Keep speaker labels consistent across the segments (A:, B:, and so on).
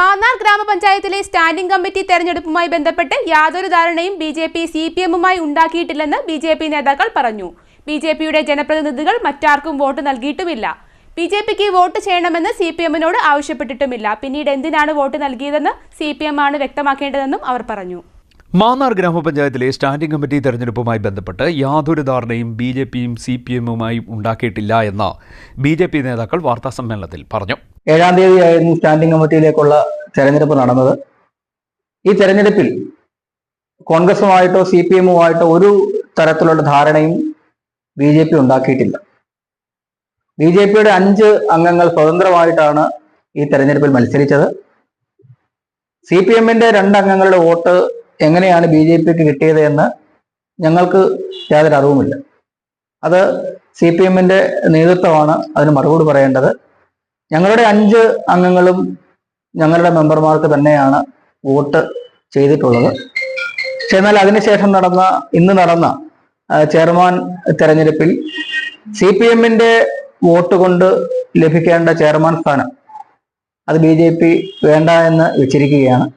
A: മാന്നാർ ഗ്രാമപഞ്ചായത്തിലെ standing committee തെരഞ്ഞെടുപ്പുമായി ബന്ധപ്പെട്ട് യാതൊരു ധാരണയും ബിജെപി സിപിഎമ്മുമായി ഉണ്ടാക്കിയിട്ടില്ലെന്ന് ബിജെപി നേതാക്കൾ പറഞ്ഞു. ബിജെപിയുടെ ജനപ്രതിനിധികൾ മറ്റാർക്കും വോട്ട് നൽകിയിട്ടുമില്ല. ബിജെപിക്ക് വോട്ട് ചെയ്യണമെന്ന് സിപിഎമ്മിനോട് ആവശ്യപ്പെട്ടിട്ടുമില്ല. പിന്നീട് എന്തിനാണ് വോട്ട് നൽകിയതെന്ന് സിപിഎം ആണ് വ്യക്തമാക്കേണ്ടതെന്നും അവർ പറഞ്ഞു.
B: മാന്നാർ ഗ്രാമപഞ്ചായത്തിലെ സ്റ്റാൻഡിംഗ് കമ്മിറ്റി തെരഞ്ഞെടുപ്പുമായി ബന്ധപ്പെട്ട് യാതൊരു ധാരണയും ബിജെപിയും സിപിഎമ്മുമായി ഉണ്ടാക്കിയിട്ടില്ല എന്ന് ബിജെപി നേതാക്കൾ വാർത്താസമ്മേളനത്തിൽ പറഞ്ഞു.
C: 7-ാം തീയതിയായിരുന്നു സ്റ്റാൻഡിംഗ് കമ്മിറ്റിയിലേക്കുള്ള തെരഞ്ഞെടുപ്പ് നടന്നത്. ഈ തെരഞ്ഞെടുപ്പിൽ കോൺഗ്രസുമായിട്ടോ സിപിഎമ്മുമായിട്ടോ ഒരു തരത്തിലുള്ള ധാരണയും ബിജെപി ഉണ്ടാക്കിയിട്ടില്ല. ബിജെപിയുടെ 5 അംഗങ്ങൾ സ്വതന്ത്രമായിട്ടാണ് ഈ തെരഞ്ഞെടുപ്പിൽ മത്സരിച്ചത്. സിപിഎമ്മിന്റെ 2 അംഗങ്ങളുടെ വോട്ട് എങ്ങനെയാണ് ബിജെപിക്ക് കിട്ടിയത് എന്ന് ഞങ്ങൾക്ക് യാതൊരു അറിവുമില്ല. അത് സിപിഎമ്മിന്റെ നേതൃത്വമാണ് അതിന് മറുപടി പറയേണ്ടത്. ഞങ്ങളുടെ 5 അംഗങ്ങളും ഞങ്ങളുടെ മെമ്പർമാർക്ക് തന്നെയാണ് വോട്ട് ചെയ്തിട്ടുള്ളത്. പക്ഷെ എന്നാൽ അതിനുശേഷം ഇന്ന് നടന്ന ചെയർമാൻ തെരഞ്ഞെടുപ്പിൽ സിപിഎമ്മിന്റെ വോട്ട് കൊണ്ട് ലഭിക്കേണ്ട ചെയർമാൻ സ്ഥാനം അത് ബിജെപി വേണ്ട എന്ന് വെച്ചിരിക്കുകയാണ്.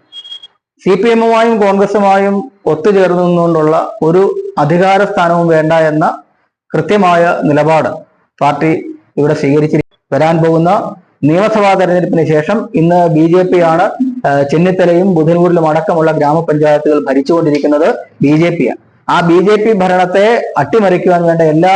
C: സിപിഎമ്മുമായും കോൺഗ്രസുമായും ഒത്തുചേർന്നുകൊണ്ടുള്ള ഒരു അധികാര സ്ഥാനവും വേണ്ട എന്ന കൃത്യമായ നിലപാട് പാർട്ടി ഇവിടെ സ്വീകരിച്ചിരിക്കും. വരാൻ പോകുന്ന നിയമസഭാ തെരഞ്ഞെടുപ്പിന് ശേഷം ഇന്ന് ബിജെപിയാണ് ചെന്നിത്തലയും ബുധനൂരിലും അടക്കമുള്ള ഗ്രാമപഞ്ചായത്തുകൾ ഭരിച്ചുകൊണ്ടിരിക്കുന്നത് ബിജെപിയാണ്. ആ ബിജെപി ഭരണത്തെ അട്ടിമറിക്കുവാൻ വേണ്ട എല്ലാ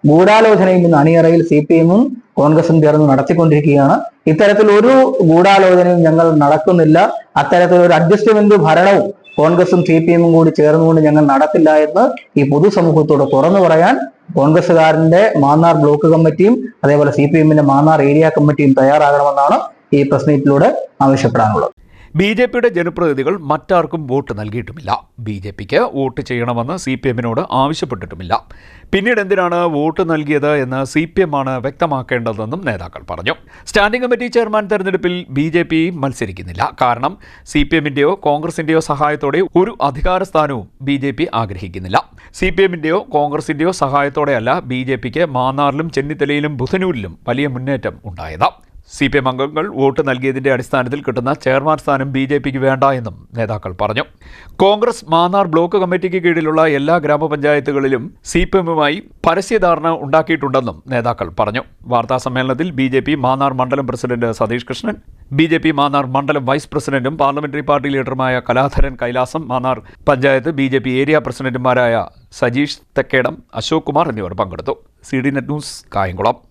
C: ഗൂഢാലോചനയും ഇന്ന് അണിയറയിൽ സിപിഎമ്മും കോൺഗ്രസും ചേർന്ന് നടത്തിക്കൊണ്ടിരിക്കുകയാണ്. ഇത്തരത്തിൽ ഒരു ഗൂഢാലോചനയും ഞങ്ങൾ നടക്കുന്നില്ല. അത്തരത്തിലൊരു അഡ്ജസ്റ്റ്മെന്റ് ഭരണവും കോൺഗ്രസും സിപിഎമ്മും കൂടി ചേർന്നുകൊണ്ട് ഞങ്ങൾ നടത്തില്ല എന്ന് ഈ പൊതുസമൂഹത്തോട് തുറന്നു പറയാൻ കോൺഗ്രസുകാരന്റെ മാന്നാർ ബ്ലോക്ക് കമ്മിറ്റിയും അതേപോലെ സിപിഎമ്മിന്റെ മാന്നാർ ഏരിയ കമ്മിറ്റിയും തയ്യാറാകണമെന്നാണ് ഈ പ്രസ് മീറ്റിലൂടെ ആവശ്യപ്പെടാനുള്ളത്.
B: ബിജെപിയുടെ ജനപ്രതിനിധികൾ മറ്റാർക്കും വോട്ട് നൽകിയിട്ടുമില്ല. ബിജെപിക്ക് വോട്ട് ചെയ്യണമെന്ന് സിപിഎമ്മിനോട് ആവശ്യപ്പെട്ടിട്ടുമില്ല. പിന്നീട് എന്തിനാണ് വോട്ട് നൽകിയത് എന്ന് സിപിഎം ആണ് വ്യക്തമാക്കേണ്ടതെന്നും നേതാക്കൾ പറഞ്ഞു. സ്റ്റാൻഡിംഗ് കമ്മിറ്റി ചെയർമാൻ തെരഞ്ഞെടുപ്പിൽ ബിജെപി മത്സരിക്കുന്നില്ല. കാരണം സിപിഎമ്മിന്റെയോ കോൺഗ്രസിന്റെയോ സഹായത്തോടെ ഒരു അധികാര സ്ഥാനവും ബിജെപി ആഗ്രഹിക്കുന്നില്ല. സിപിഎമ്മിന്റെയോ കോൺഗ്രസിന്റെയോ സഹായത്തോടെയല്ല ബിജെപിക്ക് മാന്നാറിലും ചെന്നിത്തലയിലും ബുധനൂരിലും വലിയ മുന്നേറ്റം ഉണ്ടായത്. സിപിഎം അംഗങ്ങൾ വോട്ട് നൽകിയതിന്റെ അടിസ്ഥാനത്തിൽ കിട്ടുന്ന ചെയർമാൻ സ്ഥാനം ബിജെപിക്ക് വേണ്ട എന്നും നേതാക്കൾ പറഞ്ഞു. കോൺഗ്രസ് മാന്നാർ ബ്ലോക്ക് കമ്മിറ്റിക്ക് കീഴിലുള്ള എല്ലാ ഗ്രാമപഞ്ചായത്തുകളിലും സിപിഎമ്മുമായി പരസ്യധാരണ ഉണ്ടാക്കിയിട്ടുണ്ടെന്നും നേതാക്കൾ പറഞ്ഞു. വാർത്താസമ്മേളനത്തിൽ ബിജെപി മാന്നാർ മണ്ഡലം പ്രസിഡന്റ് സതീഷ് കൃഷ്ണൻ, ബിജെപി മാന്നാർ മണ്ഡലം വൈസ് പ്രസിഡന്റും പാർലമെന്ററി പാർട്ടി ലീഡറുമായ കലാധരൻ കൈലാസം, മാന്നാർ പഞ്ചായത്ത് ബിജെപി ഏരിയ പ്രസിഡന്റുമാരായ സജീഷ് തെക്കേടം, അശോക് കുമാർ എന്നിവർ പങ്കെടുത്തു. CD Net news, Kayamkulam.